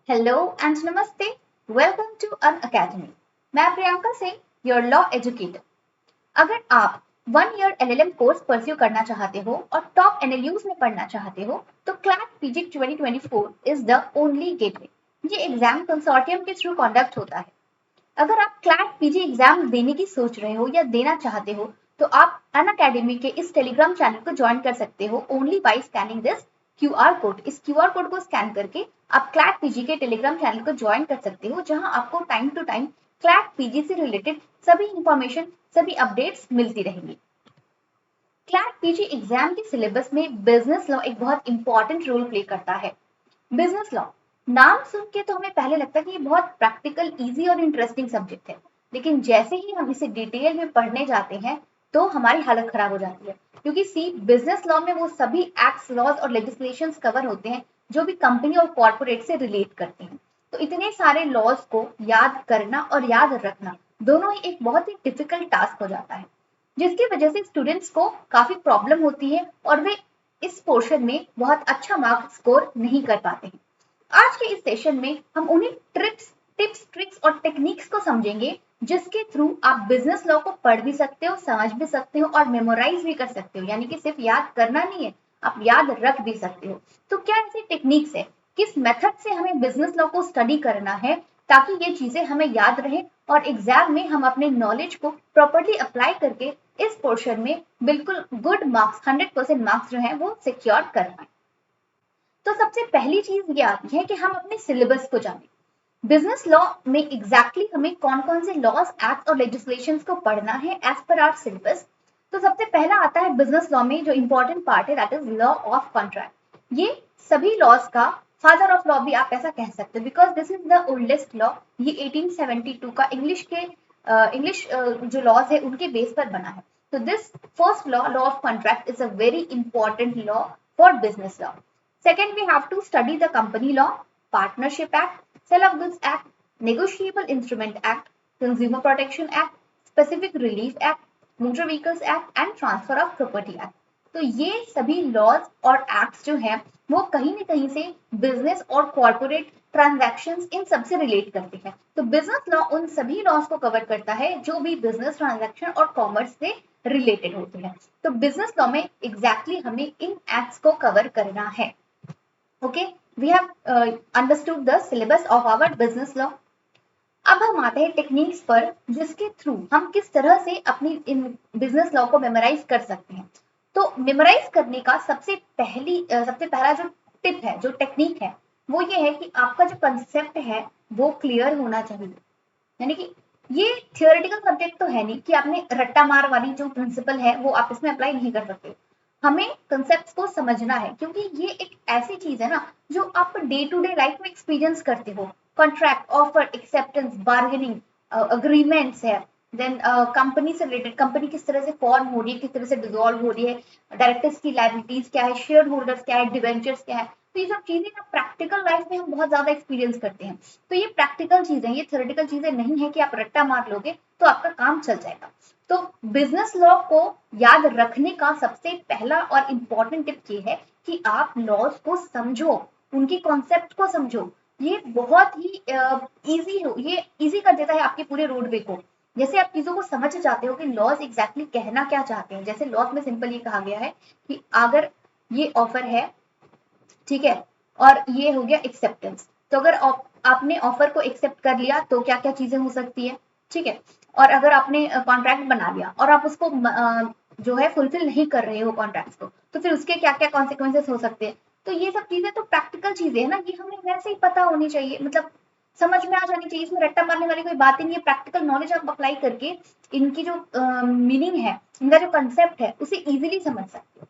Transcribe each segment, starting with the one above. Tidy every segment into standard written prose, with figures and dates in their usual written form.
Hello and नमस्ते। Welcome to Unacademy. मैं Priyanka Singh, your law educator. अगर आप 1 ईयर एलएलएम कोर्स परस्यू करना चाहते हो और टॉप एनएलयूज में पढ़ना चाहते हो तो CLAT PG 2024 is the only gateway. ये एग्जाम कंसोर्टियम के थ्रू कंडक्ट होता है। अगर आप क्लैट पीजी एग्जाम देने की सोच रहे हो या देना चाहते हो तो आप अन अकेडमी के इस टेलीग्राम चैनल को ज्वाइन कर सकते हो only by scanning this QR code. इस क्यूआर कोड को स्कैन करके आप क्लैट पीजी के टेलीग्राम चैनल को ज्वाइन कर सकते हो, जहां आपको time to time CLAT PG से रिलेटेड सभी इंफॉर्मेशन, सभी अपडेट्स मिलती रहेंगी। क्लैट पीजी एग्जाम के सिलेबस में बिजनेस लॉ एक बहुत इंपॉर्टेंट रोल प्ले करता है। बिजनेस लॉ नाम सुन के तो हमें पहले लगता है कि ये बहुत प्रैक्टिकल, इजी और इंटरेस्टिंग सब्जेक्ट है, लेकिन जैसे ही हम इसे डिटेल में पढ़ने जाते हैं तो हमारी हालत खराब हो जाती है। क्योंकि सी बिजनेस लॉ में वो सभी एक्ट्स, लॉज और लेजिस्लेशंस कवर होते हैं जो भी कंपनी और कॉर्पोरेट से रिलेट करते हैं। तो इतने सारे लॉज को याद करना और याद रखना दोनों ही एक बहुत ही डिफिकल्ट टास्क हो जाता है, जिसकी वजह से स्टूडेंट्स को काफी प्रॉब्लम होती है और वे इस पोर्शन में बहुत अच्छा मार्क्स स्कोर नहीं कर पाते हैं। आज के इस सेशन में हम उन्हीं टिप्स, ट्रिक्स और टेक्निक्स को समझेंगे जिसके थ्रू आप बिजनेस लॉ को पढ़ भी सकते हो, समझ भी सकते हो और मेमोराइज भी कर सकते हो। यानी कि सिर्फ याद करना नहीं है, आप याद रख भी सकते हो। तो क्या ऐसी टेक्निक्स है, किस मेथड से हमें बिजनेस लॉ को स्टडी करना है ताकि ये चीजें हमें याद रहे और एग्जाम में हम अपने नॉलेज को प्रॉपरली अप्लाई करके इस पोर्शन में बिल्कुल गुड मार्क्स, 100% मार्क्स जो है वो सिक्योर कर पाए। तो सबसे पहली चीज ये आती है कि हम अपने सिलेबस को जानें। बिजनेस लॉ में एग्जैक्टली हमें कौन कौन से लॉज, एक्ट और लेजिस्लेशन को पढ़ना है एज पर आवर सिलेबस। तो सबसे पहला आता है बिजनेस लॉ में जो इंपॉर्टेंट पार्ट है, that is law of contract. ये सभी लॉज का फादर ऑफ लॉ भी आप ऐसा कह सकते हो, because this is the oldest law. ये 1872 का इंग्लिश जो लॉज है उनके बेस पर बना है। तो this first law, law of contract, is a very important law for business law. Second, we have to study the Company Law, Partnership Act, Sale of Goods Act, Negotiable Instrument Act, Consumer Protection Act, Specific Relief Act, Motor Vehicles Act and Transfer of Property Act. तो ये सभी laws और acts जो हैं वो कहीं ना कहीं से बिजनेस और कॉर्पोरेट ट्रांजैक्शंस इन सब से रिलेट करते हैं। तो बिजनेस लॉ उन सभी लॉज को कवर करता है जो भी बिजनेस ट्रांजैक्शन और कॉमर्स से रिलेटेड होते हैं। तो बिजनेस लॉ में एग्जैक्टली हमें इन एक्ट्स को कवर करना है। Okay, we have understood the syllabus of our business law. अब हम आते हैं टेक्निक्स पर जिसके थ्रू हम किस तरह से अपनी इन बिजनेस लॉ को मेमोराइज कर सकते हैं। तो मेमोराइज करने का सबसे पहला जो टिप है, जो टेक्निक है, वो ये है कि आपका जो कंसेप्ट है वो क्लियर होना चाहिए। यानी कि ये थियोरेटिकल सब्जेक्ट तो है नहीं कि आपने रट्टा मार वाली जो प्रिंसिपल है वो आप इसमें अप्लाई नहीं कर सकते। हमें कंसेप्ट को समझना है क्योंकि ये एक ऐसी चीज है ना जो आप डे टू डे लाइफ में एक्सपीरियंस करते हो। Contract, offer, acceptance, bargaining, agreements है, देन कंपनी से रिलेटेड, कंपनी किस तरह से फॉर्म हो रही है, किस तरह से डिसॉल्व हो रही है, डायरेक्टर्स की लायबिलिटीज क्या है, शेयर होल्डर्स क्या है, डिवेंचर्स क्या है। तो ये सब चीजें ना प्रैक्टिकल लाइफ में हम बहुत ज्यादा एक्सपीरियंस करते हैं। तो ये प्रैक्टिकल चीजें, ये थ्योरेटिकल चीजें नहीं है कि आप रट्टा मार लोगे तो आपका काम चल जाएगा। तो बिजनेस लॉ को याद रखने का सबसे पहला और इम्पोर्टेंट टिप ये है कि आप लॉज को समझो, उनकी कॉन्सेप्ट को समझो। ये बहुत ही ये इजी कर देता है आपके पूरे रोडवे को। जैसे आप चीजों को समझ जाते हो कि लॉज एग्जैक्टली कहना क्या चाहते हैं। जैसे लॉज में सिंपल ये कहा गया है कि अगर ये ऑफर है, ठीक है, और ये हो गया एक्सेप्टेंस। तो अगर आपने ऑफर को एक्सेप्ट कर लिया तो क्या क्या चीजें हो सकती है, ठीक है। और अगर आपने कॉन्ट्रैक्ट बना लिया और आप उसको जो है फुलफिल नहीं कर रहे हो कॉन्ट्रैक्ट को, तो फिर उसके क्या क्या कॉन्सिक्वेंसेस हो सकते हैं। तो ये सब चीजें तो प्रैक्टिकल चीजें है ना, ये हमें वैसे ही पता होनी चाहिए, मतलब समझ में आ जानी चाहिए। इसमें रट्टा मारने वाली कोई बात ही नहीं है। प्रैक्टिकल नॉलेज आप अप्लाई करके इनकी जो मीनिंग है, इनका जो कंसेप्ट है, उसे इजिली समझ सकते हो।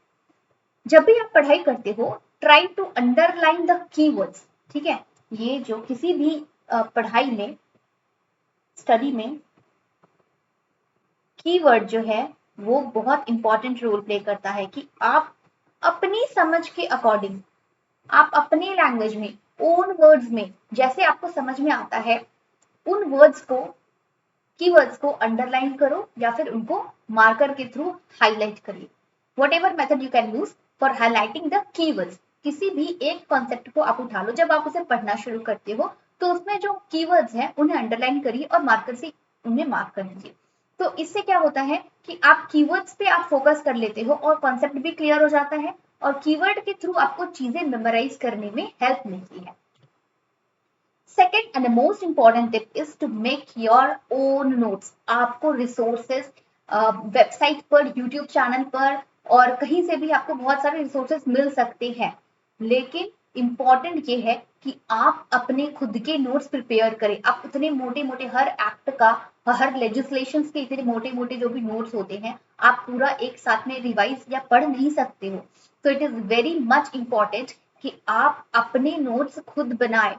जब भी आप पढ़ाई करते हो, try to underline the keywords, ठीक है। ये जो किसी भी पढ़ाई में, स्टडी में कीवर्ड जो है वो बहुत इंपॉर्टेंट रोल प्ले करता है कि आप अपनी समझ के अकॉर्डिंग, आप अपनी लैंग्वेज में, ओन वर्ड्स में जैसे आपको समझ में आता है, उन वर्ड्स को, कीवर्ड्स को अंडरलाइन करो या फिर उनको मार्कर के थ्रू हाईलाइट करिए। What ever method you can use for highlighting the keywords. किसी भी एक कॉन्सेप्ट को आप उठा लो, जब आप उसे पढ़ना शुरू करते हो तो उसमें जो कीवर्ड्स हैं उन्हें अंडरलाइन करिए और मार्कर से उन्हें मार्क कर दीजिए। तो इससे क्या होता है कि आप कीवर्ड्स पे आप फोकस कर लेते हो और कॉन्सेप्ट भी क्लियर हो जाता है और कीवर्ड के थ्रू आपको चीजें मेमोराइज करने में हेल्प मिलती है। Second and the most important tip is to make your own notes. आपको रिसोर्सेज वेबसाइट पर, यूट्यूब चैनल पर और कहीं से भी आपको बहुत सारे रिसोर्सेज मिल सकते हैं, लेकिन इंपॉर्टेंट ये है कि आप अपने खुद के नोट्स प्रिपेयर करें। आप उतने मोटे मोटे हर एक्ट का, हर लेजिस्लेशन के इतने मोटे मोटे जो भी नोट्स होते हैं आप पूरा एक साथ में रिवाइज या पढ़ नहीं सकते हो। तो it is very much important कि आप अपने नोट्स खुद बनाए,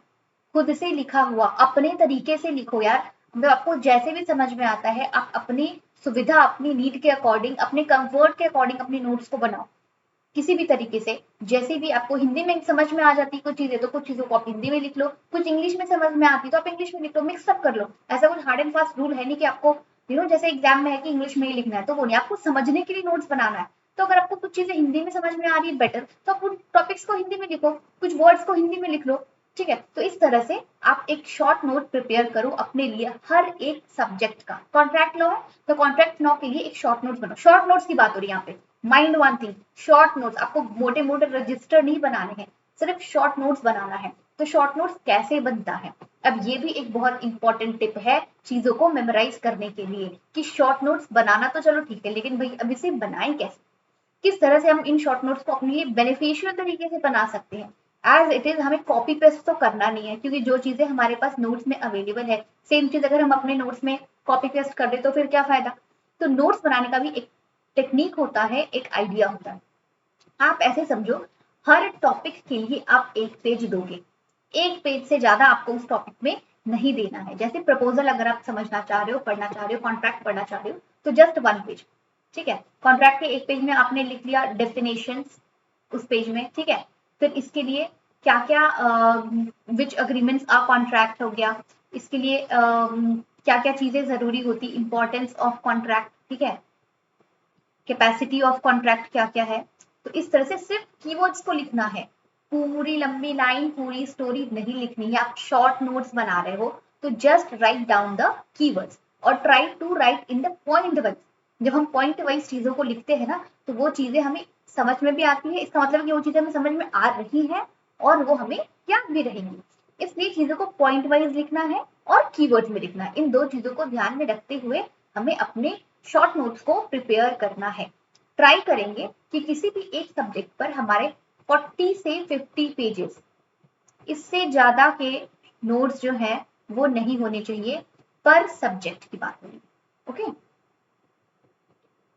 खुद से लिखा हुआ अपने तरीके से लिखो यार। मतलब आपको जैसे भी समझ में आता है आप अपनी सुविधा, अपनी नीड के अकॉर्डिंग, अपने कंफर्ट के अकॉर्डिंग अपने नोट्स को बनाओ किसी भी तरीके से। जैसे भी आपको हिंदी में समझ में आ जाती कुछ चीजें तो कुछ चीजों को आप हिंदी में लिख लो, कुछ इंग्लिश में समझ में आती तो आप इंग्लिश में लिख लो, मिक्सअप कर लो। ऐसा कुछ हार्ड एंड फास्ट रूल है नहीं कि आपको जैसे एग्जाम में है कि इंग्लिश में ही लिखना है, तो वो नहीं, आपको समझने के लिए नोट्स बनाना है। तो अगर आपको कुछ चीजें हिंदी में समझ में आ रही है बेटर, तो आप उन टॉपिक्स को हिंदी में लिखो, कुछ वर्ड्स को हिंदी में लिख लो। ठीक है, तो इस तरह से आप एक शॉर्ट नोट प्रिपेयर करो अपने लिए हर एक सब्जेक्ट का। कॉन्ट्रैक्ट लॉ है तो कॉन्ट्रैक्ट लॉ के लिए एक शॉर्ट नोट बनाओ। शॉर्ट नोट्स की बात हो रही है यहाँ पे, mind one thing, short notes. आपको मोटे मोटे रजिस्टर नहीं बनाने हैं, सिर्फ शॉर्ट नोट्स बनाना है। तो शॉर्ट नोट्स कैसे बनता है, अब ये भी एक बहुत इंपॉर्टेंट टिप है चीजों को मेमोराइज करने के लिए कि शॉर्ट नोट्स बनाना तो चलो ठीक है, लेकिन भाई अब इसे बनाएं कैसे, किस तरह से हम इन शॉर्ट नोट्स को अपने लिए बेनिफिशियल तरीके से बना सकते हैं। एज इट इज हमें कॉपी पेस्ट तो करना नहीं है, क्योंकि जो चीजें हमारे पास नोट्स में अवेलेबल है सेम चीज अगर हम अपने नोट्स में कॉपी पेस्ट कर दे तो फिर क्या फायदा। तो नोट्स बनाने का भी एक टेक्निक होता है, एक आइडिया होता है। आप ऐसे समझो, हर टॉपिक के लिए आप एक पेज दोगे, एक पेज से ज्यादा आपको उस टॉपिक में नहीं देना है। जैसे प्रपोजल अगर आप समझना चाह रहे हो, पढ़ना चाह रहे हो, कॉन्ट्रैक्ट पढ़ना चाह रहे हो, तो जस्ट वन पेज। ठीक है, कॉन्ट्रैक्ट के एक पेज में आपने लिख लिया डेफिनेशन उस पेज में। ठीक है, फिर इसके लिए क्या क्या, विच अग्रीमेंट्स आर कॉन्ट्रैक्ट हो गया, इसके लिए क्या क्या चीजें जरूरी होती, इंपॉर्टेंस ऑफ कॉन्ट्रैक्ट, ठीक है, कैपेसिटी ऑफ कॉन्ट्रैक्ट क्या क्या है। तो इस तरह से सिर्फ कीवर्ड्स को लिखना है, पूरी लंबी लाइन, पूरी स्टोरी नहीं लिखनी है। आप शॉर्ट नोट्स बना रहे हो तो just write down the keywords और try to write in the point wise. जब हम पॉइंट वाइज चीजों को लिखते हैं ना तो वो चीजें हमें समझ में भी आती है, इसका मतलब कि वो चीजें हमें समझ में आ रही है और वो हमें याद भी रहेंगी। इसलिए चीजों को पॉइंट वाइज लिखना है और कीवर्ड्स में लिखना है। इन दो चीजों को ध्यान में रखते हुए हमें अपने शॉर्ट नोट्स को प्रिपेयर करना है। ट्राई करेंगे कि किसी भी एक सब्जेक्ट पर हमारे 40 से 50 पेजेस, इससे ज्यादा के नोट्स जो है वो नहीं होने चाहिए पर सब्जेक्ट की बात होगी। ओके,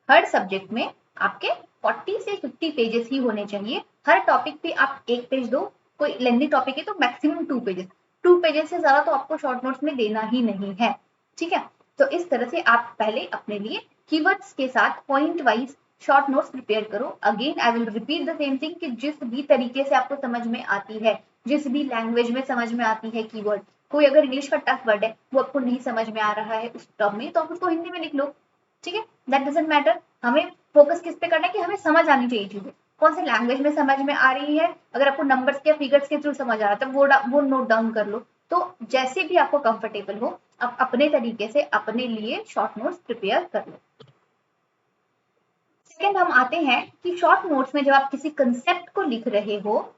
हर सब्जेक्ट में आपके 40 से 50 पेजेस ही होने चाहिए। हर टॉपिक पे आप एक पेज दो, कोई लेंथी टॉपिक है तो मैक्सिमम 2 पेजेस, 2 पेजेस से ज्यादा तो आपको शॉर्ट नोट्स में देना ही नहीं है। ठीक है, तो इस तरह से आप पहले अपने लिए कीवर्ड्स के साथ point wise short notes prepare करो। Again I will repeat the same thing कि जिस भी तरीके से आपको समझ में आती है, जिस भी लैंग्वेज में समझ में आती है कीवर्ड, कोई अगर इंग्लिश का टफ वर्ड है वो आपको नहीं समझ में आ रहा है उस टर्म में तो आप उसको हिंदी में लिख लो। ठीक है, दैट डजंट मैटर। हमें फोकस किस पे करना है कि हमें समझ आनी चाहिए चीजें, कौन से लैंग्वेज में समझ में आ रही है। अगर आपको नंबर्स के फिगर्स के थ्रू समझ आ रहा है तो वो नोट डाउन कर लो। तो जैसे भी आपको कंफर्टेबल हो आप अपने तरीके से अपने लिए शॉर्ट नोट्स प्रिपेयर कर लो। सेकेंड हम आते हैं कि शॉर्ट नोट्स में जब आप किसी कंसेप्ट को लिख रहे हो,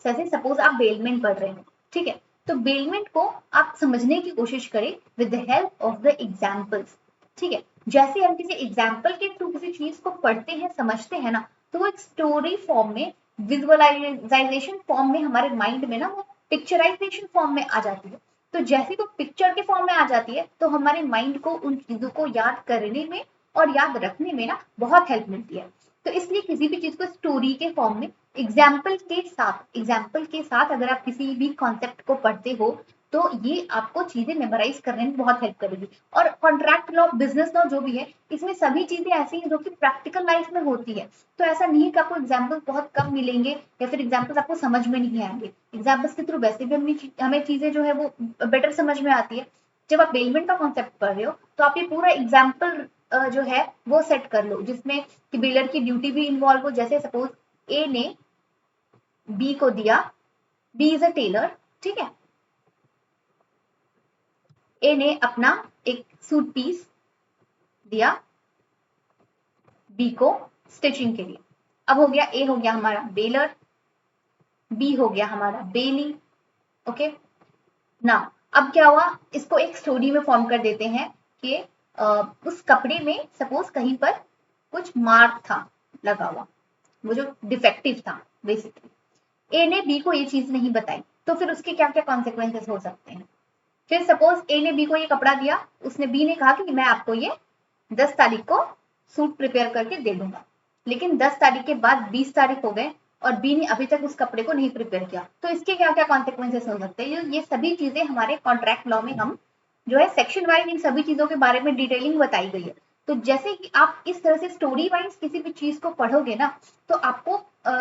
जैसे सपोज आप बेलमेंट पढ़ रहे हो, ठीक है, तो बेलमेंट को आप समझने की कोशिश करें with the help of the examples. ठीक है, जैसे हम किसी एग्जाम्पल के थ्रू किसी चीज को पढ़ते हैं, समझते हैं ना, तो वो एक स्टोरी फॉर्म में, विजुअलाइजेशन फॉर्म में हमारे माइंड में ना वो पिक्चराइजेशन फॉर्म में आ जाती है। तो जैसे वो पिक्चर के फॉर्म में आ जाती है तो हमारे माइंड को उन चीजों को याद करने में और याद रखने में ना बहुत हेल्प मिलती है। तो इसलिए किसी भी चीज को स्टोरी के फॉर्म में एग्जाम्पल के साथ अगर आप किसी भी कॉन्सेप्ट को पढ़ते हो तो ये आपको चीजें मेमोराइज करने में बहुत हेल्प करेगी। और कॉन्ट्रैक्ट लॉ, बिजनेस लॉ जो भी है, इसमें सभी चीजें ऐसी हैं जो कि प्रैक्टिकल लाइफ में होती है। तो ऐसा नहीं है कि आपको एग्जाम्पल बहुत कम मिलेंगे या फिर एग्जाम्पल्स आपको समझ में नहीं आएंगे। एग्जाम्पल्स के थ्रू वैसे भी हमें चीजें जो है वो बेटर समझ में आती है। जब आप बेलमेंट का कॉन्सेप्ट पढ़ रहे हो तो आप ये पूरा एग्जाम्पल जो है वो सेट कर लो जिसमें कि बिल्डर की ड्यूटी भी इन्वॉल्व हो। जैसे सपोज ए ने बी को दिया, बी इज अ टेलर, ठीक है। ए ने अपना एक सूट पीस दिया बी को स्टिचिंग के लिए। अब हो गया, ए हो गया हमारा बेलर, बी हो गया हमारा बेली, ओके ना। अब क्या हुआ, इसको एक स्टोरी में फॉर्म कर देते हैं कि उस कपड़े में सपोज कहीं पर कुछ मार्क था लगा हुआ, वो जो डिफेक्टिव था बेसिकली। ए ने बी को ये चीज नहीं बताई, तो फिर उसके क्या क्या कॉन्सिक्वेंसेस हो सकते हैं। फिर सपोज ए ने बी को ये कपड़ा दिया, उसने बी ने कहा कि मैं आपको ये 10 तारीख को सूट प्रिपेयर करके दे दूंगा, लेकिन 10 तारीख के बाद 20 तारीख हो गए और बी ने अभी तक उस कपड़े को नहीं प्रिपेयर किया, तो इसके क्या क्या कॉन्सिक्वेंसेस हो सकते हैं। ये सभी चीजें हमारे कॉन्ट्रैक्ट लॉ में हम जो है सेक्शन वाइज इन सभी चीजों के बारे में डिटेलिंग बताई गई है। तो जैसे कि आप इस तरह से स्टोरी वाइज किसी भी चीज को पढ़ोगे ना, तो आपको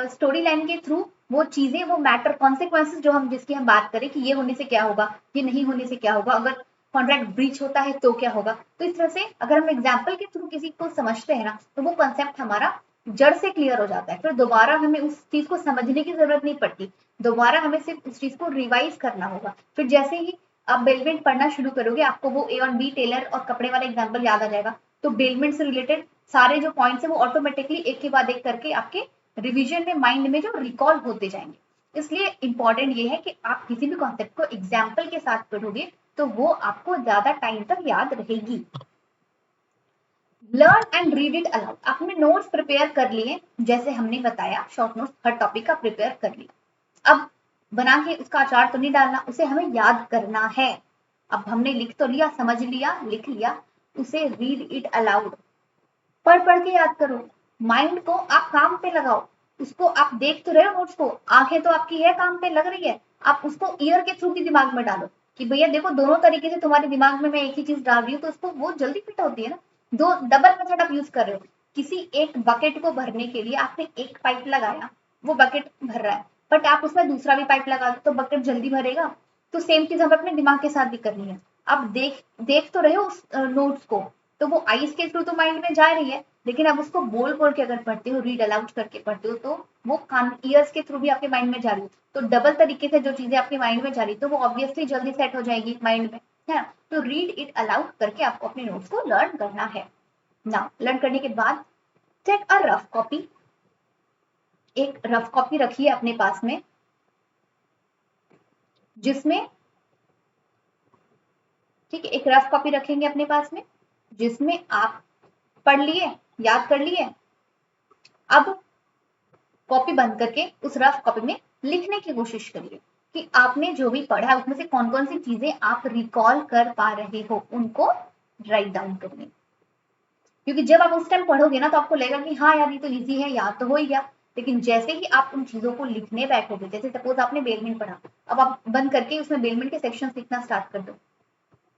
स्टोरी लाइन के थ्रू वो चीजें, वो मैटर, कॉन्सिक्वेंसेस जो हम जिसकी हम बात करें कि ये होने से क्या होगा, ये नहीं होने से क्या होगा, अगर कॉन्ट्रैक्ट ब्रीच होता है तो क्या होगा। तो इस तरह से अगर हम एग्जाम्पल के थ्रू किसी को समझते हैं ना, तो वो कॉन्सेप्ट हमारा जड़ से क्लियर हो जाता है। फिर दोबारा हमें उस चीज को समझने की जरूरत नहीं पड़ती, दोबारा हमें सिर्फ उस चीज को रिवाइज करना होगा। फिर जैसे ही आप बेलमेंट पढ़ना शुरू करोगे, आपको वो ए और बी टेलर और कपड़े वाला एग्जाम्पल याद आ जाएगा, तो बेलमेंट से रिलेटेड सारे जो पॉइंट्स है वो ऑटोमेटिकली एक के बाद एक करके आपके रिविजन में, माइंड में जो रिकॉल होते जाएंगे। इसलिए इंपॉर्टेंट ये है कि आप किसी भी कॉन्सेप्ट को एग्जाम्पल के साथ पढ़ोगे तो वो आपको ज्यादा टाइम तक याद रहेगी। Learn and read it allowed. आपने नोट्स प्रिपेयर कर लिए, जैसे हमने बताया शॉर्ट नोट्स हर टॉपिक का प्रिपेयर कर लिया। अब बना के उसका अचार तो नहीं डालना, उसे हमें याद करना है। अब हमने लिख तो लिया, समझ लिया, लिख लिया, उसे रीड इट अलाउड, पढ़ पढ़ के याद करो। माइंड को आप काम पे लगाओ, उसको आप देख तो रहे हो नोट्स को, आंखें तो आपकी है काम पे लग रही है, आप उसको ईयर के थ्रू भी दिमाग में डालो कि भैया देखो दोनों तरीके से तुम्हारे दिमाग में मैं एक ही चीज डाल रही हूँ, तो उसको वो जल्दी फिट होती है ना। दो डबल मेथड आप यूज कर रहे हो। किसी एक बकेट को भरने के लिए आपने एक पाइप लगाया, वो बकेट भर रहा है, बट आप उसमें दूसरा भी पाइप लगा दो तो बकेट जल्दी भरेगा। तो सेम चीज हमें अपने दिमाग के साथ भी करनी है। आप देख देख तो रहे हो उस नोट्स को, तो वो आईज के थ्रू तो माइंड में जा रही है, लेकिन अब उसको बोल बोल के अगर पढ़ते हो, रीड अलाउड करके पढ़ते हो, तो वो कान ईयर्स के थ्रू भी आपके माइंड में जा रही है। तो डबल तरीके से जो चीजें आपके माइंड में जा रही, तो वो ऑब्वियसली जल्दी सेट हो जाएगी माइंड में, है ना। तो रीड इट अलाउड करके आपको अपने नोट्स को लर्न करना है ना। लर्न करने के बाद टेक अ रफ कॉपी, एक रफ कॉपी रखिए अपने पास में, जिसमें, ठीक है, एक रफ कॉपी रखेंगे अपने पास में जिसमें आप पढ़ लिए, याद कर लिए। अब कॉपी बंद करके उस रफ कॉपी में लिखने की कोशिश करिए कि आपने जो भी पढ़ा है उसमें से कौन कौन सी चीजें आप रिकॉल कर पा रहे हो, उनको राइट डाउन करने। क्योंकि जब आप उस टाइम पढ़ोगे ना, तो आपको लगेगा कि हाँ यार ये तो इजी है, याद तो हो ही गया। लेकिन जैसे ही आप उन चीजों को लिखने बैठोगे, जैसे सपोज आपने बेलमेंट पढ़ा, अब आप बंद करके उसमें बेलमेंट के सेक्शन लिखना स्टार्ट कर दो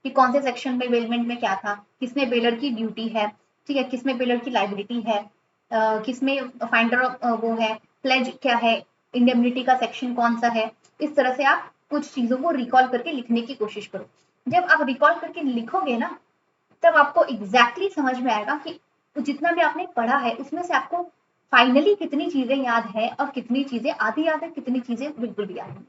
कि कौन से सेक्शन में बेलमेंट में क्या था, किसमें बेलर की ड्यूटी है, ठीक है, किसमें बेलर की लाइबिलिटी है, किसमें फाइंडर ऑफ वो है, प्लेज क्या है, इंडेमनिटी का सेक्शन कौन सा है। इस तरह से आप कुछ चीजों को रिकॉल करके लिखने की कोशिश करो। जब आप रिकॉल करके लिखोगे ना, तब आपको एग्जैक्टली समझ में आएगा कि जितना भी आपने पढ़ा है उसमें से आपको फाइनली कितनी चीजें याद है और कितनी चीजें आधी याद है, कितनी चीजें बिल्कुल भी याद नहीं।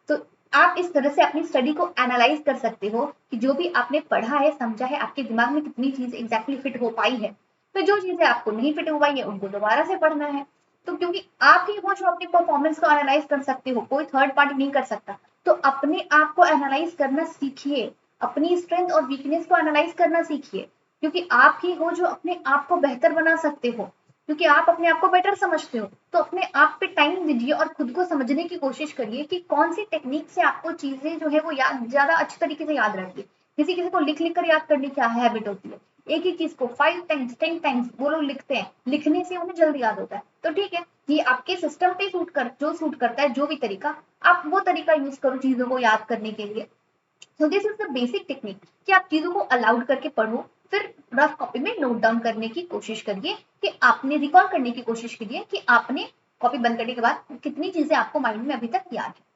तो आप इस तरह से अपनी स्टडी को एनालाइज कर सकते हो कि जो भी आपने पढ़ा है, समझा है, आपके दिमाग में कितनी चीज एग्जैक्टली फिट हो पाई है। तो जो चीजें आपको नहीं फिट हो पाई है उनको दोबारा से पढ़ना है। तो क्योंकि आप ही वो जो अपनी परफॉर्मेंस को एनालाइज कर सकते हो, कोई थर्ड पार्टी नहीं कर सकता। तो अपने आप को एनालाइज करना सीखिए, अपनी स्ट्रेंथ और वीकनेस को एनालाइज करना सीखिए, क्योंकि आप ही हो जो अपने आप को बेहतर बना सकते हो, क्योंकि आप अपने आप को बेटर समझते हो। तो अपने आप पे टाइम दीजिए और खुद को समझने की कोशिश करिए कि कौन सी टेक्निक से आपको चीजें जो है वो याद ज्यादा अच्छी तरीके से याद रहती है। किसी किसी को लिख लिख कर याद करने की क्या हैबिट होती है, एक ही चीज को 5 टाइम्स 10 टाइम्स वो लोग लिखते हैं, लिखने से उन्हें जल्दी याद होता है। तो ठीक है, ये आपके सिस्टम पे सूट करता है, जो भी तरीका, आप वो तरीका यूज करो चीजों को याद करने के लिए। So this is the basic technique कि आप चीजों को अलाउड करके पढ़ो, फिर रफ कॉपी में नोट डाउन करने की कोशिश करिए कि आपने रिकॉल करने की कोशिश करिए कि आपने कॉपी बंद करने के बाद कितनी चीजें आपको माइंड में अभी तक याद है।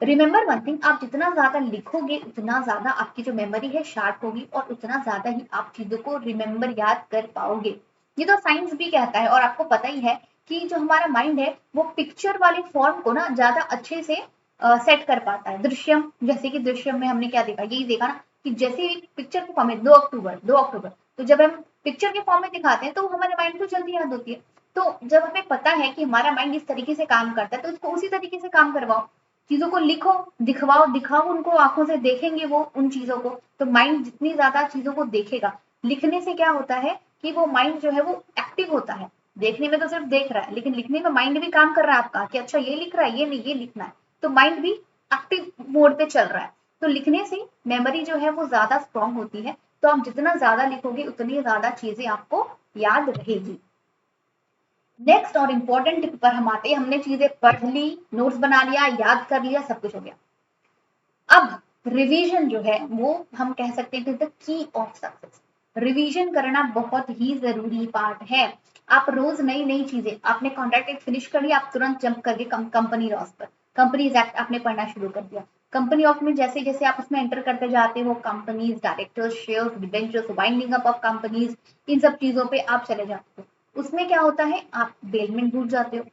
रिमेंबर वन थिंग, आप जितना ज्यादा लिखोगे उतना ज्यादा आपकी जो मेमोरी है शार्प होगी और उतना ज्यादा ही आप चीजों को रिमेंबर याद कर पाओगे। ये तो साइंस भी कहता है और आपको पता ही है कि जो हमारा माइंड है वो पिक्चर वाली फॉर्म को ना ज्यादा अच्छे से सेट कर पाता है। दृश्यम, जैसे कि दृश्यम में हमने क्या देखा, यही देखा ना कि जैसे पिक्चर के फॉर्म में 2 अक्टूबर, तो जब हम पिक्चर के फॉर्म में दिखाते हैं तो हमारे माइंड को जल्दी याद होती है। तो जब हमें पता है कि हमारा माइंड इस तरीके से काम करता है तो उसको उसी तरीके से काम करवाओ, चीजों को लिखो, दिखवाओ, दिखाओ उनको, आंखों से देखेंगे वो उन चीजों को, तो माइंड जितनी ज्यादा चीजों को देखेगा, लिखने से क्या होता है कि वो माइंड जो है वो एक्टिव होता है। देखने में तो सिर्फ देख रहा है, लेकिन लिखने में माइंड भी काम कर रहा है आपका कि अच्छा ये लिख रहा है, ये नहीं, ये लिखना है, तो माइंड भी एक्टिव मोड पे चल रहा है। तो लिखने से मेमोरी जो है वो ज्यादा स्ट्रांग होती है, तो आप जितना ज्यादा लिखोगे उतनी ज्यादा चीजें आपको याद रहेगी। नेक्स्ट और इंपॉर्टेंट टिप पर हम आते हैं। हमने चीजें पढ़ ली, नोट्स बना लिया, याद कर लिया, सब कुछ हो गया। अब रिवीजन जो है वो हम कह सकते हैं the key of success. Revision करना बहुत ही जरूरी पार्ट है। आप रोज नई नई चीजें, आपने कॉन्ट्रैक्ट एक फिनिश कर लिया, आप तुरंत जंप करके कंपनी लॉस पर, कंपनीज एक्ट आपने पढ़ना शुरू कर दिया। कंपनी ऑफ में जैसे जैसे आप उसमें एंटर करते जाते हो, companies, directors, shares, debentures, winding up of companies, इन सब चीजों पे आप चले जाते हो। उसमें क्या होता है, आप बेलमेंट भूल जाते हो,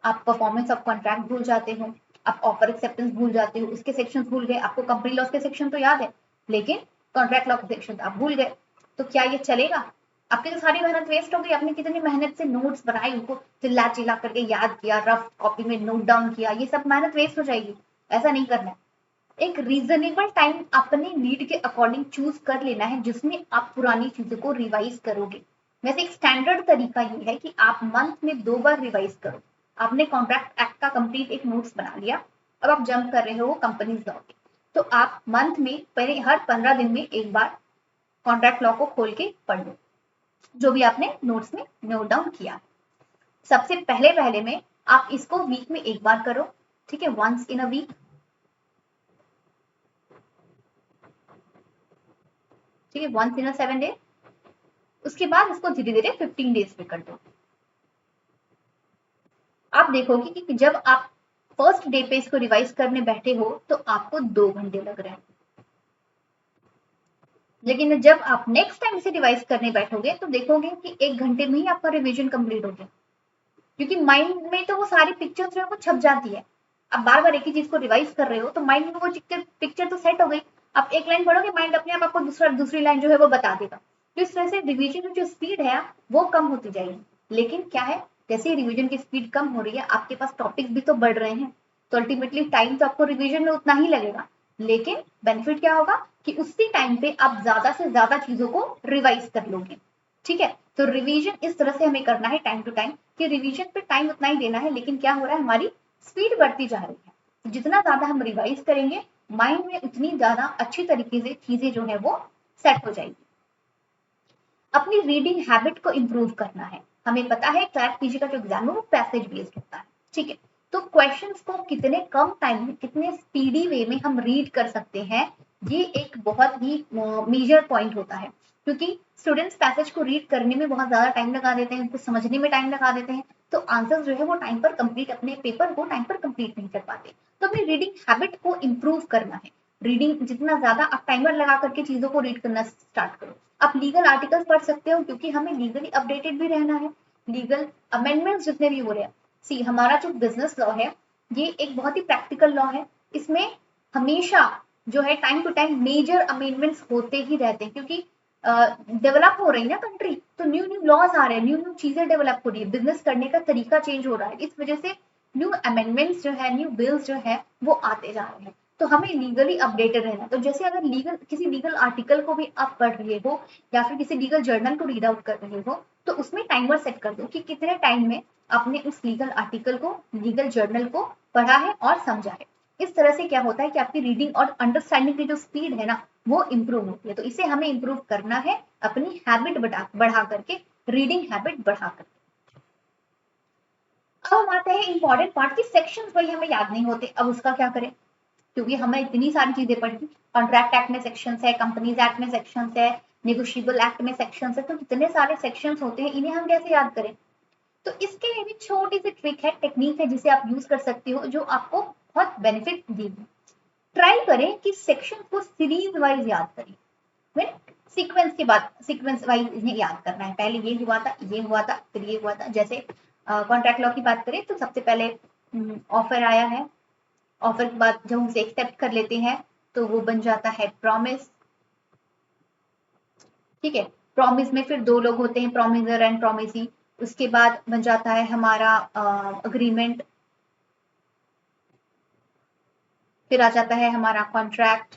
आप परफॉर्मेंस ऑफ कॉन्ट्रैक्ट भूल जाते हो, आप ऑफर एक्सेप्टेंस भूल जाते हो, उसके सेक्शंस भूल गए। आपको कंपनी लॉस के सेक्शन तो याद है, लेकिन कॉन्ट्रैक्ट लॉ के सेक्शन आप भूल गए। तो क्या ये चलेगा? आपकी तो सारी मेहनत वेस्ट हो गई। आपने कितनी मेहनत से नोट्स बनाए, उनको चिल्ला चिल्ला करके याद किया, रफ कॉपी में नोट डाउन किया, ये सब मेहनत वेस्ट हो जाएगी। ऐसा नहीं करना है। एक रीजनेबल टाइम अपने नीड के अकॉर्डिंग चूज कर लेना है जिसमें आप पुरानी चीजों को रिवाइज करोगे। वैसे एक स्टैंडर्ड तरीका ये है कि आप मंथ में 2 बार रिवाइज करो। आपने कॉन्ट्रैक्ट एक्ट का कंप्लीट एक नोट्स बना लिया, अब आप जंप कर रहे हो कंपनीज लॉ के, तो आप मंथ में पहले हर 15 दिन में एक बार कॉन्ट्रैक्ट लॉ को खोल के पढ़ लो, जो भी आपने नोट्स में नोट डाउन किया। सबसे पहले पहले में आप इसको वीक में एक बार करो, ठीक है, वंस इन अ वीक, ठीक है, वंस इन अ 7 डे। उसके बाद इसको धीरे धीरे 15 डेज पे कर दो। आप देखोगे कि जब आप फर्स्ट डे पे इसको रिवाइज करने बैठे हो तो आपको 2 घंटे लग रहे हैं, लेकिन जब आप नेक्स्ट टाइम इसे रिवाइज करने बैठोगे तो देखोगे कि 1 घंटे में ही आपका रिवीजन कंप्लीट हो गया, क्योंकि माइंड में तो वो सारी पिक्चर्स जो है वो छप जाती है। अब बार बार एक ही चीज को रिवाइज कर रहे हो तो माइंड में वो पिक्चर तो सेट हो गई। आप एक लाइन पढ़ोगे, माइंड अपने आप आपको दूसरी लाइन जो है वो बता देगा। तो इस तरह से रिवीजन की जो स्पीड है वो कम होती जाएगी। लेकिन क्या है, जैसे रिवीजन की स्पीड कम हो रही है, आपके पास टॉपिक्स भी तो बढ़ रहे हैं, तो अल्टीमेटली टाइम तो आपको रिवीजन में उतना ही लगेगा, लेकिन बेनिफिट क्या होगा कि उसी टाइम पे आप ज्यादा से ज्यादा चीजों को रिवाइज कर लोगे। ठीक है, तो रिवीजन इस तरह से हमें करना है टाइम टू टाइम, कि रिवीजन पे टाइम उतना ही देना है, लेकिन क्या हो रहा है, हमारी स्पीड बढ़ती जा रही है। तो जितना ज्यादा हम रिवाइज करेंगे, माइंड में उतनी ज्यादा अच्छी तरीके से चीजें जो है वो सेट हो जाएगी। अपनी रीडिंग हैबिट को इंप्रूव करना है। हमें पता है क्लैट पीजी का जो एग्जाम है वो पैसेज बेस्ड होता है, ठीक है, तो क्वेश्चंस को कितने कम टाइम में, कितने स्पीडी वे में हम रीड कर सकते हैं, ये एक बहुत ही मेजर पॉइंट होता है। क्योंकि स्टूडेंट्स पैसेज को रीड करने में बहुत ज्यादा टाइम लगा देते हैं, उनको समझने में टाइम लगा देते हैं, तो आंसर जो है वो टाइम पर कंप्लीट, अपने पेपर को टाइम पर कंप्लीट नहीं कर पाते। तो अपनी रीडिंग हैबिट को इंप्रूव करना है। रीडिंग जितना ज्यादा आप टाइमर लगा करके चीजों को रीड करना स्टार्ट करो। आप लीगल आर्टिकल्स पढ़ सकते हो, क्योंकि हमें लीगली अपडेटेड भी रहना है। लीगल अमेंडमेंट्स जितने भी हो रहे हैं, सी हमारा जो बिजनेस लॉ है ये एक बहुत ही प्रैक्टिकल लॉ है। इसमें हमेशा जो है time to time major amendments होते ही रहते हैं, क्योंकि डेवलप हो रही है ना कंट्री, तो न्यू न्यू लॉज आ रहे हैं, न्यू न्यू चीजें डेवलप हो रही है, बिजनेस करने का तरीका चेंज हो रहा है, इस वजह से न्यू अमेंडमेंट्स जो है, न्यू बिल्स जो है वो आते जा रहे हैं। तो हमें लीगली अपडेटेड रहना। तो जैसे अगर लीगल किसी लीगल आर्टिकल को भी आप पढ़ रहे हो या फिर किसी लीगल जर्नल को रीड आउट कर रहे हो, तो उसमें टाइमर सेट कर दो कि कितने टाइम में आपने उस लीगल आर्टिकल को, लीगल जर्नल को पढ़ा है और समझा है। इस तरह से क्या होता है कि आपकी रीडिंग और अंडरस्टैंडिंग की जो स्पीड है ना वो इंप्रूव होती है। तो इसे हमें इंप्रूव करना है अपनी हैबिट बढ़ा करके, रीडिंग हैबिट बढ़ा करके। अब हम आते हैं इंपॉर्टेंट पार्ट की, सेक्शंस भाई हमें याद नहीं होते, अब उसका क्या करें, क्योंकि हमें इतनी सारी चीजें पढ़ी। कॉन्ट्रैक्ट एक्ट में सेक्शंस है, कंपनीज एक्ट में सेक्शंस है, नेगोशिएबल एक्ट में सेक्शंस है, तो कितने सारे सेक्शंस होते हैं, इन्हें हम कैसे याद करें। तो इसके लिए भी छोटी सी ट्रिक है, टेक्निक है, जिसे आप यूज कर सकते हो, जो आपको बहुत बेनिफिट देगी। ट्राई करें कि सेक्शन को सीरीज वाइज याद करें, फिर सीक्वेंस के बाद सीक्वेंस वाइज इन्हें याद करना है। पहले ये हुआ था, ये हुआ था, फिर ये हुआ था। जैसे कॉन्ट्रैक्ट लॉ की बात करें तो सबसे पहले ऑफर आया है, ऑफर के बाद जब उसे एक्सेप्ट कर लेते हैं तो वो बन जाता है प्रॉमिस। ठीक है, प्रॉमिस में फिर दो लोग होते हैं, प्रॉमिसर एंड प्रॉमिसी। उसके बाद बन जाता है हमारा अग्रीमेंट, फिर आ जाता है हमारा कॉन्ट्रैक्ट।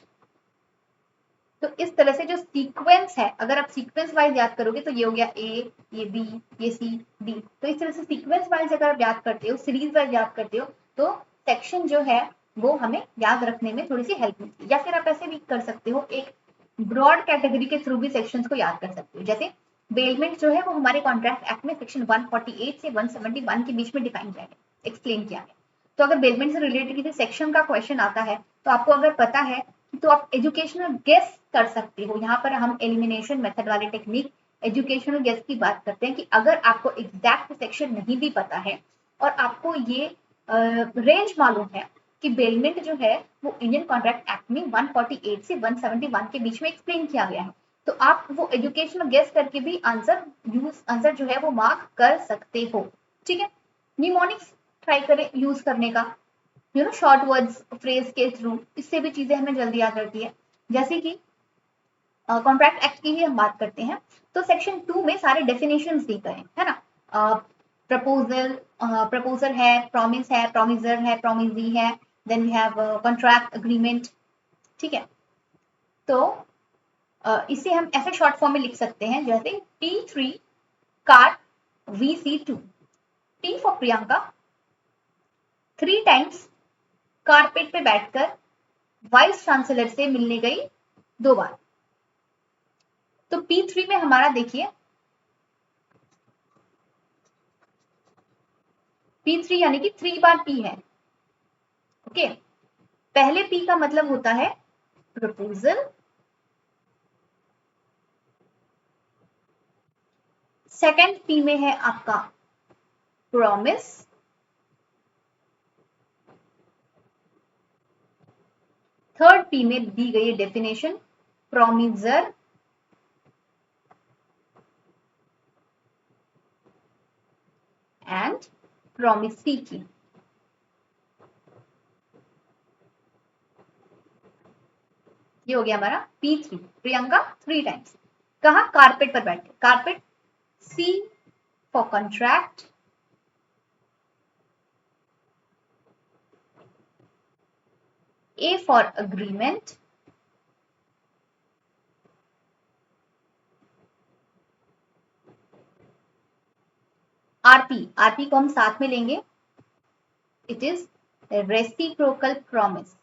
तो इस तरह से जो सीक्वेंस है, अगर आप सीक्वेंस वाइज याद करोगे तो ये हो गया ए, ये बी, ये सी, डी। तो इस तरह से सीक्वेंस वाइज अगर आप याद करते हो, सीरीज वाइज याद करते हो, तो सेक्शन जो है वो हमें याद रखने में थोड़ी सी हेल्प मिलती है। या फिर आप ऐसे भी कर सकते हो, एक ब्रॉड कैटेगरी के थ्रू भी सेक्शंस को याद कर सकते हो। जैसे बेलमेंट जो है वो हमारे कॉन्ट्रैक्ट एक्ट में सेक्शन 148 से 171 के बीच में डिफाइन किया गया, एक्सप्लेन किया गया। तो अगर बेलमेंट से रिलेटेड किसी सेक्शन का क्वेश्चन आता है तो आपको अगर पता है तो आप एजुकेशनल गेस कर सकते हो। यहाँ पर हम एलिमिनेशन मेथड वाले टेक्निक एजुकेशनल गेस की बात करते हैं कि अगर आपको एग्जैक्ट सेक्शन नहीं भी पता है और आपको ये रेंज मालूम है कि बेलमेंट जो है वो इंडियन कॉन्ट्रैक्ट एक्ट में 148 से 171 के बीच में एक्सप्लेन किया गया है, तो आप वो एजुकेशनल गेस करके भी आंसर जो है वो मार्क कर सकते हो। ठीक है, निमोनिक्स ट्राई करें यूज करने का, शॉर्ट वर्ड्स फ्रेज के थ्रू, इससे भी चीजें हमें जल्दी याद रहती है। जैसे कि कॉन्ट्रैक्ट एक्ट की ही हम बात करते हैं तो सेक्शन 2 में सारे डेफिनेशन दी गए है ना। प्रपोजल है, प्रॉमिस है, प्रॉमिसर है, प्रॉमिसी है, then we have contract agreement. ठीक है, तो इसे हम ऐसे शॉर्ट फॉर्म में लिख सकते हैं जैसे P3 car VC2, P for Priyanka 3 times carpet पे बैठकर वाइस चांसलर से मिलने गई 2 बार। तो P3 में हमारा देखिए P3 यानी कि 3 बार P है। ओके, पहले P का मतलब होता है प्रपोजल, सेकंड P में है आपका प्रॉमिस, थर्ड P में दी गई डेफिनेशन प्रॉमिसर, एंड प्रॉमिसी की। ये हो गया हमारा P3, प्रियंका 3 टाइम्स कहा कारपेट पर बैठे, carpet C for contract, A for agreement, RP को हम साथ में लेंगे, it is reciprocal promise.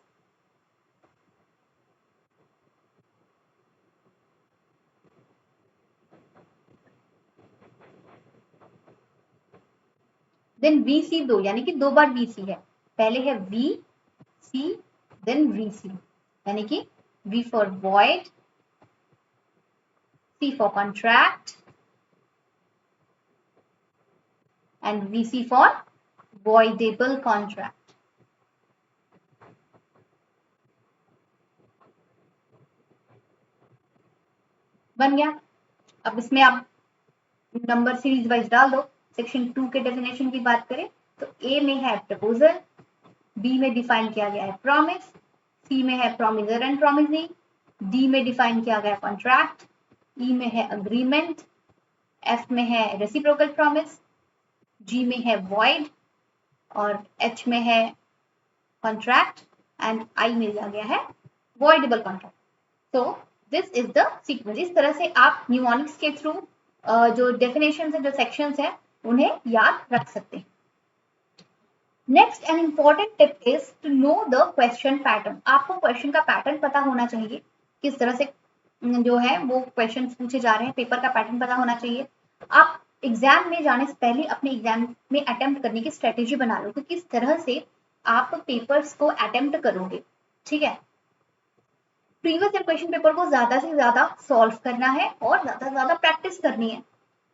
Then VC 2 यानी कि 2 बार VC है, पहले है VC देन VC, यानी कि V for void, C for contract and VC for voidable contract. बन गया। अब इसमें आप नंबर सीरीज वाइज डाल दो। सेक्शन 2 के डेफिनेशन की बात करें तो A में है प्रपोजल, B में डिफाइन किया गया है प्रॉमिस, C में है प्रॉमिसर एंड प्रॉमिसी, D में डिफाइन किया गया कॉन्ट्रैक्ट, E में है अग्रीमेंट, F में है रेसिप्रोकल प्रॉमिस, G में है वॉइड और H में है कॉन्ट्रैक्ट एंड I में दिया गया है वॉइडेबल कॉन्ट्रैक्ट। तो दिस इज द सीक्वेंस। इस तरह से आप न्यूमोनिक्स के थ्रू जो डेफिनेशन है, जो सेक्शंस है, उन्हें याद रख सकते हैं। Next an important tip is to know the question pattern. आपको क्वेश्चन का पैटर्न पता होना चाहिए, किस तरह से जो है वो क्वेश्चन पूछे जा रहे हैं, पेपर का पैटर्न पता होना चाहिए। आप एग्जाम में जाने से पहले अपने एग्जाम में अटेम्प्ट करने की स्ट्रेटेजी बना लो कि किस तरह से आप पेपर्स को अटेम्प्ट करोगे। ठीक है, प्रीवियस ईयर क्वेश्चन पेपर को ज्यादा से ज्यादा सॉल्व करना है और ज्यादा से ज्यादा प्रैक्टिस करनी है।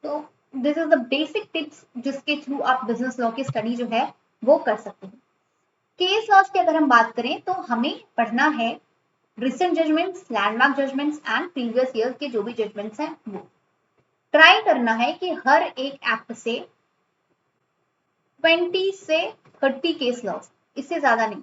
तो this is the basic tips जिसके थ्रू आप बिजनेस लॉ की स्टडी जो है वो कर सकते हैं। केस लॉज की अगर हम बात करें तो हमें पढ़ना है recent judgments, landmark judgments and previous year के जो भी जजमेंट्स हैं वो ट्राई करना है कि हर एक एक्ट से 20 से 30 केस लॉस, इससे ज्यादा नहीं।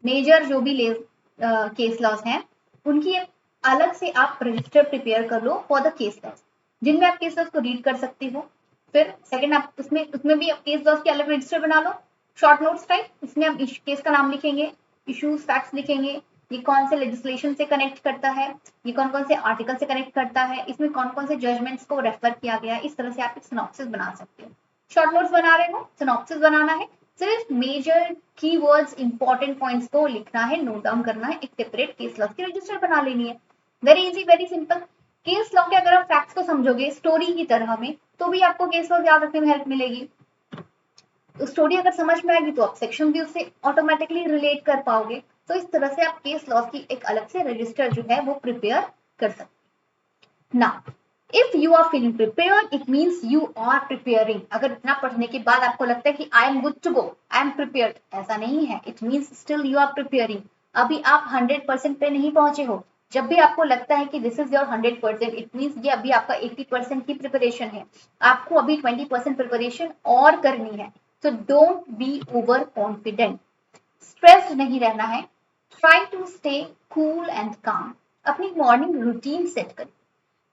मेजर जो भी केस लॉस हैं उनकी अलग से आप रजिस्टर प्रिपेयर कर लो फॉर द केस लॉस, जिनमें आप केस लॉस को रीड कर सकते हो। फिर सेकंड आप उसमें भी आप केस लॉस की अलग रजिस्टर बना लो, शॉर्ट नोट्स टाइप। इसमें आप केस का नाम लिखेंगे, इश्यूज फैक्ट्स लिखेंगे, ये कौन से लेजिस्लेशन से कनेक्ट करता है, ये कौन कौन से आर्टिकल से कनेक्ट करता है, इसमें कौन कौन से जजमेंट्स को रेफर किया गया है। इस तरह से आप एक सिनॉप्सिस बना सकते हो। शॉर्ट नोट्स बना रहे हो, सिनॉप्सिस बनाना है, सिर्फ मेजर कीवर्ड्स इंपॉर्टेंट पॉइंट्स को लिखना है, नोट डाउन करना है, एक सेपरेट केस लॉ की रजिस्टर बना लेनी है। Very easy, very simple. Case law के अगर आप फैक्ट्स को समझोगे स्टोरी की तरह में तो भी आपको केस लॉ याद रखने में हेल्प मिलेगी। तो स्टोरी अगर समझ में आएगी तो आप सेक्शन भी उससे ऑटोमेटिकली रिलेट कर पाओगे। तो इस तरह से आप केस लॉ की एक अलग से रजिस्टर जो है वो प्रिपेयर कर सकते हैं। Now if you are feeling prepared it means you are preparing. अगर इतना पढ़ने के बाद आपको लगता है कि I am good to go, I am prepared, ऐसा नहीं है। It means still you are preparing. अभी आप 100% पे नहीं पहुंचे हो। जब भी आपको लगता है कि this is your 100%, it means ये अभी आपका 80% की प्रिपरेशन है। आपको अभी 20% प्रिपरेशन और करनी है। So don't be overconfident. Stressed नहीं रहना है। Try to stay cool and calm. अपनी मॉर्निंग रूटीन सेट करें।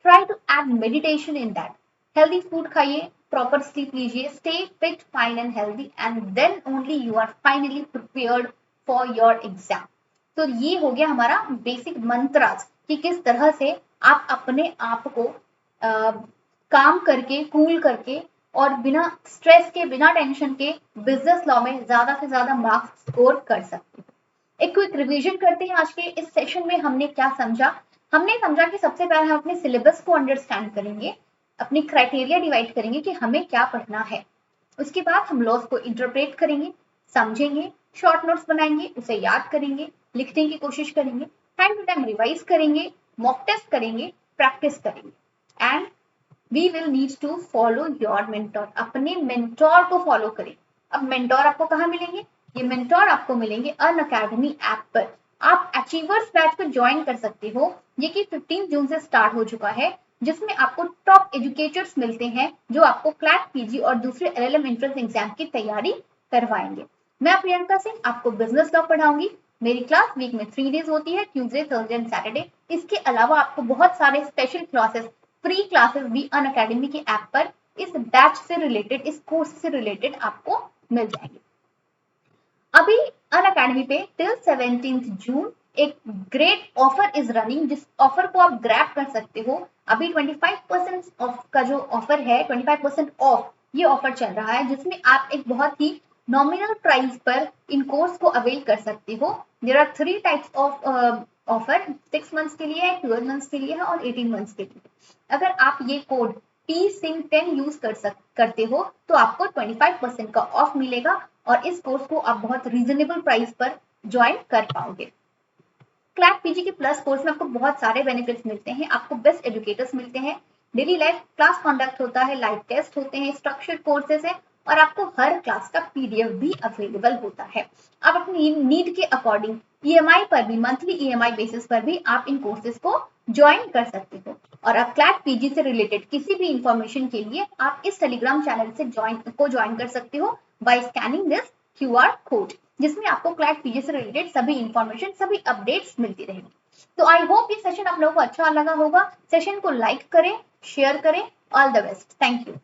Try to add meditation in that. Healthy food खाइए, proper sleep लीजिए, stay fit, fine and healthy, and then only you are finally prepared for your exam. तो ये हो गया हमारा basic mantras कि किस तरह से आप अपने आप को काम करके, कूल करके और बिना स्ट्रेस के, बिना टेंशन के बिजनेस लॉ में ज्यादा से ज्यादा मार्क्स स्कोर कर सकते हो। एक क्विक रिवीजन करते हैं। आज के इस सेशन में हमने क्या समझा? हमने समझा कि सबसे पहले हम अपने सिलेबस को अंडरस्टैंड करेंगे, अपनी क्राइटेरिया डिवाइड करेंगे कि हमें क्या पढ़ना है। उसके बाद हम लॉस को इंटरप्रेट करेंगे, समझेंगे, शॉर्ट नोट्स बनाएंगे, उसे याद करेंगे, लिखने की कोशिश करेंगे, टाइम टू टाइम रिवाइज करेंगे, मॉक टेस्ट करेंगे, प्रैक्टिस करेंगे and we will need to follow your mentor. अपने मेंटोर को फॉलो करें। अब मेंटोर आपको कहाँ मिलेंगे? ये मेंटोर आपको मिलेंगे अनअकैडमी ऐप पर। आप अचीवर्स बैच को ज्वाइन कर सकते हो, ये कि 15 जून से स्टार्ट हो चुका है, जिसमें आपको टॉप एजुकेटर्स मिलते हैं जो आपको क्लैट पीजी और दूसरे एलएलएम एंट्रेंस एग्जाम की तैयारी करवाएंगे। मैं प्रियंका सिंह आपको बिजनेस लॉ पढ़ाऊंगी। मेरी क्लास वीक में 3 डेज होती है, ट्यूसडे, थर्सडे एंड सैटरडे। इसके अलावा आपको बहुत सारे स्पेशल क्लासेस, फ्री क्लासेस भी अनअकैडमी के ऐप पर इस बैच से रिलेटेड, इस कोर्स से रिलेटेड आपको मिल जाएंगे। अभी अनअकैडमी पे टिल 17 जून एक ग्रेट ऑफर इज रनिंग, जिस ऑफर को आप ग्रैब कर सकते हो। अभी 25% ऑफ का जो ऑफर है, 25% ऑफ ये ऑफर चल रहा है, जिसमें आप एक बहुत ही नॉमिनल प्राइस पर इन कोर्स को अवेल कर सकते हो। There are 3 types of offer, 6 months के लिए है, 12 मंथ्स के लिए है और 18 मंथ्स के लिए। अगर आप ये कोड PSING10 यूज करते हो तो आपको 25% का ऑफ मिलेगा और इस कोर्स को आप बहुत रीजनेबल प्राइस पर ज्वाइन कर पाओगे। क्लैट पीजी के प्लस कोर्स में आपको बहुत सारे बेनिफिट्स मिलते हैं। आपको बेस्ट एजुकेटर्स मिलते हैं, डेली लाइव क्लास कंडक्ट होता है, लाइव टेस्ट होते हैं, स्ट्रक्चर्ड कोर्सेज है और आपको हर क्लास का पीडीएफ भी अवेलेबल होता है। आप अपनी नीड के अकॉर्डिंग ईएमआई पर भी, मंथली ईएमआई बेसिस पर भी आप इन कोर्सेज को ज्वाइन कर सकते हो। और आप क्लैट पीजी से रिलेटेड किसी भी इंफॉर्मेशन के लिए आप इस टेलीग्राम चैनल से ज्वाइन कर सकते हो by scanning this QR code, जिसमें आपको क्लैट पीजी से रिलेटेड सभी इंफॉर्मेशन, सभी अपडेट्स मिलती रहेंगी। तो आई होप ये सेशन आप लोगों को अच्छा लगा होगा। सेशन को लाइक करें, शेयर करें। All the best. Thank you.